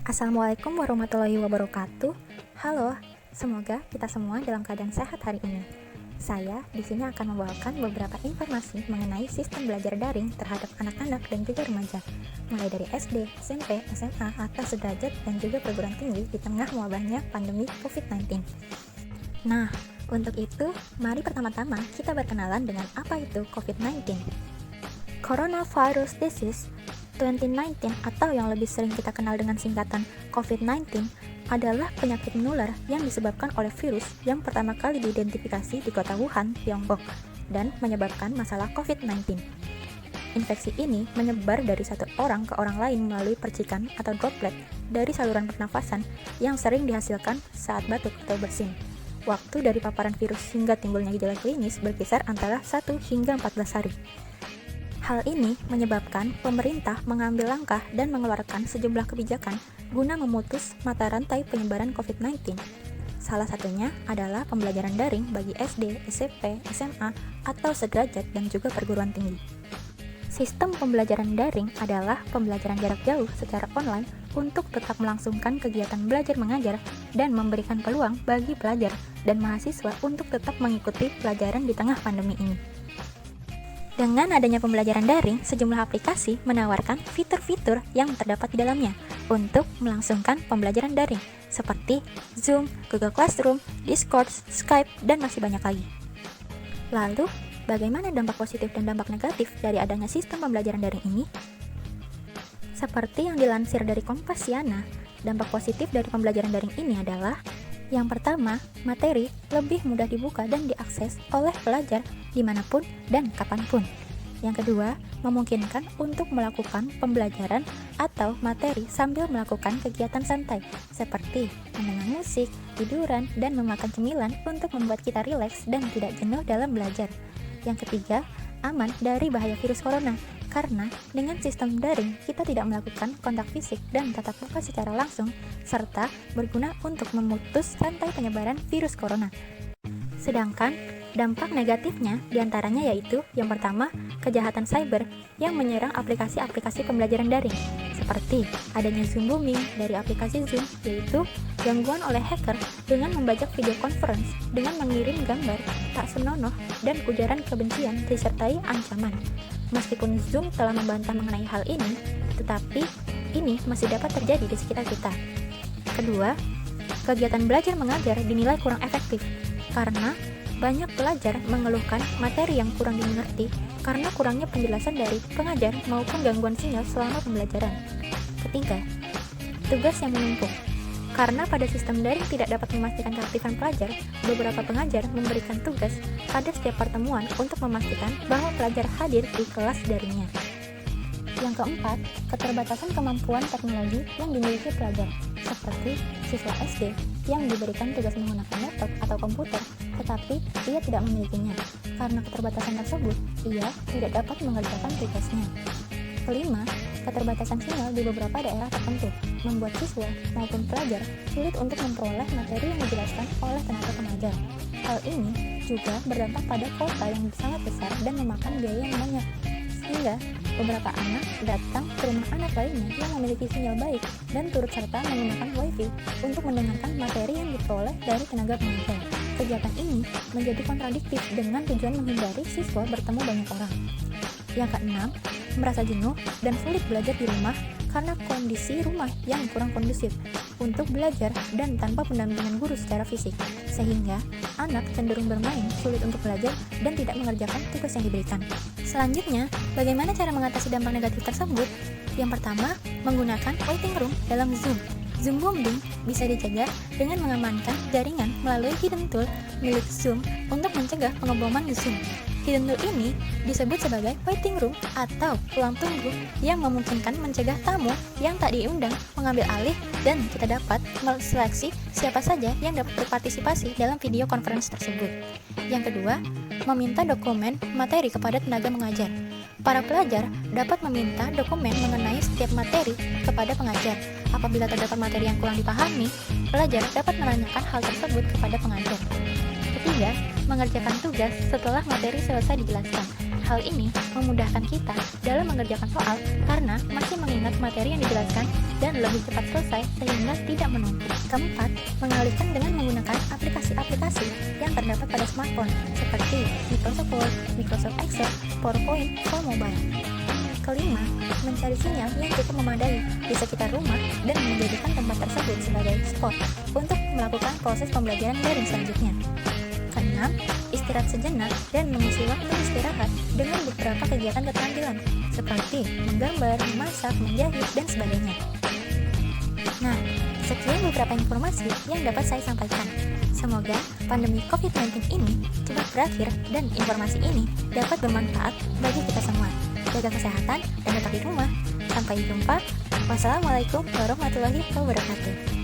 Assalamualaikum warahmatullahi wabarakatuh. Halo, semoga kita semua dalam keadaan sehat hari ini. Saya di sini akan membawakan beberapa informasi mengenai sistem belajar daring terhadap anak-anak dan juga remaja, mulai dari SD, SMP, SMA, atau sederajat dan juga perguruan tinggi di tengah wabahnya pandemi COVID-19. Nah, untuk itu, mari pertama-tama kita berkenalan dengan apa itu COVID-19. Coronavirus Disease 2019 atau yang lebih sering kita kenal dengan singkatan COVID-19 adalah penyakit menular yang disebabkan oleh virus yang pertama kali diidentifikasi di kota Wuhan, Tiongkok, dan menyebabkan masalah COVID-19. Infeksi ini menyebar dari satu orang ke orang lain melalui percikan atau droplet dari saluran pernafasan yang sering dihasilkan saat batuk atau bersin. Waktu dari paparan virus hingga timbulnya gejala klinis berkisar antara 1 hingga 14 hari. Hal ini menyebabkan pemerintah mengambil langkah dan mengeluarkan sejumlah kebijakan guna memutus mata rantai penyebaran COVID-19. Salah satunya adalah pembelajaran daring bagi SD, SMP, SMA, atau sederajat dan juga perguruan tinggi. Sistem pembelajaran daring adalah pembelajaran jarak jauh secara online untuk tetap melangsungkan kegiatan belajar mengajar dan memberikan peluang bagi pelajar dan mahasiswa untuk tetap mengikuti pelajaran di tengah pandemi ini. Dengan adanya pembelajaran daring, sejumlah aplikasi menawarkan fitur-fitur yang terdapat di dalamnya untuk melangsungkan pembelajaran daring, seperti Zoom, Google Classroom, Discord, Skype, dan masih banyak lagi. Lalu, bagaimana dampak positif dan dampak negatif dari adanya sistem pembelajaran daring ini? Seperti yang dilansir dari Kompasiana, dampak positif dari pembelajaran daring ini adalah yang pertama, materi lebih mudah dibuka dan diakses oleh pelajar dimanapun dan kapanpun. Yang kedua, memungkinkan untuk melakukan pembelajaran atau materi sambil melakukan kegiatan santai, seperti mendengar musik, tiduran, dan memakan cemilan untuk membuat kita rileks dan tidak jenuh dalam belajar. Yang ketiga, aman dari bahaya virus corona, karena dengan sistem daring kita tidak melakukan kontak fisik dan tatap muka secara langsung, serta berguna untuk memutus rantai penyebaran virus corona. Sedangkan dampak negatifnya diantaranya yaitu yang pertama, kejahatan cyber yang menyerang aplikasi-aplikasi pembelajaran daring, seperti adanya Zoom booming dari aplikasi Zoom, yaitu gangguan oleh hacker dengan membajak video conference dengan mengirim gambar tak senonoh dan ujaran kebencian disertai ancaman. Meskipun Zoom telah membantah mengenai hal ini, tetapi ini masih dapat terjadi di sekitar kita. Kedua, kegiatan belajar mengajar dinilai kurang efektif karena banyak pelajar mengeluhkan materi yang kurang dimengerti karena kurangnya penjelasan dari pengajar maupun gangguan sinyal selama pembelajaran. Ketiga, tugas yang menumpuk. Karena pada sistem daring tidak dapat memastikan keaktifan pelajar, beberapa pengajar memberikan tugas pada setiap pertemuan untuk memastikan bahwa pelajar hadir di kelas daringnya. Yang keempat, keterbatasan kemampuan teknologi yang dimiliki pelajar, seperti siswa SD yang diberikan tugas menggunakan laptop atau komputer, tetapi ia tidak memilikinya. Karena keterbatasan tersebut, ia tidak dapat mengerjakan tugasnya. Kelima, keterbatasan sinyal di beberapa daerah tertentu membuat siswa maupun pelajar sulit untuk memperoleh materi yang dijelaskan oleh tenaga pengajar. Hal ini juga berdampak pada kuota yang sangat besar dan memakan biaya yang banyak, sehingga beberapa anak datang ke rumah anak lainnya yang memiliki sinyal baik dan turut serta menggunakan wifi untuk mendengarkan materi yang diperoleh dari tenaga pengajar. Kegiatan ini menjadi kontradiktif dengan tujuan menghindari siswa bertemu banyak orang. Yang keenam, merasa jenuh dan sulit belajar di rumah karena kondisi rumah yang kurang kondusif untuk belajar dan tanpa pendampingan guru secara fisik, sehingga anak cenderung bermain, sulit untuk belajar, dan tidak mengerjakan tugas yang diberikan. Selanjutnya, bagaimana cara mengatasi dampak negatif tersebut? Yang pertama, menggunakan waiting room dalam Zoom. Zoom bombing bisa dicegah dengan mengamankan jaringan melalui hidden tool milik Zoom untuk mencegah pengeboman Zoom. Hidden tool ini disebut sebagai waiting room atau ruang tunggu yang memungkinkan mencegah tamu yang tak diundang mengambil alih dan kita dapat menseleksi siapa saja yang dapat berpartisipasi dalam video conference tersebut. Yang kedua, meminta dokumen materi kepada tenaga mengajar. Para pelajar dapat meminta dokumen mengenai setiap materi kepada pengajar. Apabila terdapat materi yang kurang dipahami, pelajar dapat menanyakan hal tersebut kepada pengajar. Ketiga, mengerjakan tugas setelah materi selesai dijelaskan. Hal ini memudahkan kita dalam mengerjakan soal karena masih mengingat materi yang dijelaskan dan lebih cepat selesai sehingga tidak menumpuk. Keempat, mengalihkan dengan menggunakan aplikasi-aplikasi yang terdapat pada smartphone seperti Microsoft Word, Microsoft Excel, PowerPoint, for mobile. Kelima, mencari sinyal yang cukup memadai di sekitar rumah dan menjadikan tempat tersebut sebagai spot untuk melakukan proses pembelajaran daring selanjutnya. Keenam, istirahat sejenak dan mengisi waktu istirahat dengan beberapa kegiatan keterampilan seperti menggambar, memasak, menjahit, dan sebagainya. Nah, sekian beberapa informasi yang dapat saya sampaikan. Semoga pandemi COVID-19 ini cepat berakhir dan informasi ini dapat bermanfaat bagi kita semua. Jaga kesehatan dan tetap di rumah. Sampai jumpa. Wassalamualaikum warahmatullahi wabarakatuh.